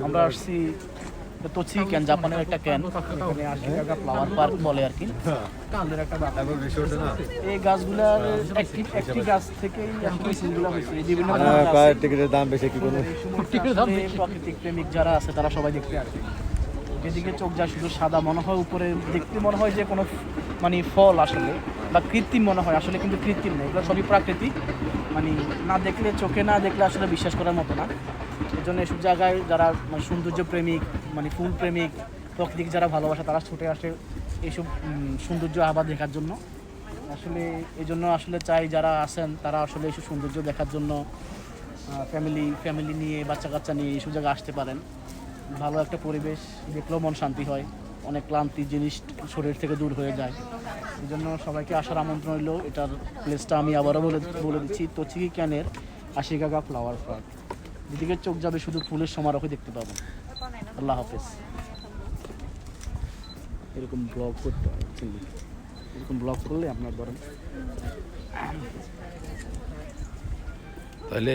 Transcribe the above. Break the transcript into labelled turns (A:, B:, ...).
A: আমরা আসছি তোচি ক্যান, জাপানের একটা ক্যান, এখানে আশিকাগা ফ্লাওয়ার পার্ক বলে আর কি। ফুলের একটা ব্যাপার। এই গাছগুলার একটি গাছ থেকেই আসলে ফুলগুলো হয়েছে। এই বিভিন্ন ধরনের গাছ।
B: টিকিটের দাম বেশি কি কোনো
A: প্রাকৃতিক প্রেমিক যারা আছে তারা সবাই দেখতে আসে। যেদিকে চোখ যায় শুধু সাদা মনে হয়, উপরে দেখতে মনে হয় যে কোনো মানে ফল আসলে, বা কৃত্রিম মনে হয়, আসলে কিন্তু কৃত্রিম নেই, এগুলো সবই প্রাকৃতিক। মানে না দেখলে, চোখে না দেখলে আসলে বিশ্বাস করার মতো না। এই জন্য এসব জায়গায় যারা মানে সৌন্দর্য প্রেমিক, মানে ফুল প্রেমিক, প্রকৃতিক যারা ভালোবাসে তারা ছুটে আসে এইসব সৌন্দর্য আবার দেখার জন্য। আসলে এই জন্য আসলে চাই যারা আছেন তারা আসলে এইসব সৌন্দর্য দেখার জন্য ফ্যামিলি নিয়ে, বাচ্চা কাচ্চা নিয়ে এইসব জায়গায় আসতে পারেন। ভালো একটা পরিবেশ, দেখলেও মন শান্তি হয়, অনেক ক্লান্তি জিনিস শরীর থেকে দূর হয়ে যায়। এই জন্য সবাইকে আসার আমন্ত্রণ রইল। এটার প্লেসটা আমি আবারও বলে দিচ্ছি, তোচি ক্যানের আশিকাগা ফ্লাওয়ার পার্ক। যেদিকে চোখ যাবে শুধু ফুলের সমারোহ দেখতে পাবেন। আল্লাহ হাফেজ। এরকম ব্লগ করতে হয়, এরকম ব্লগ করলে আপনার ধরেন
B: তাহলে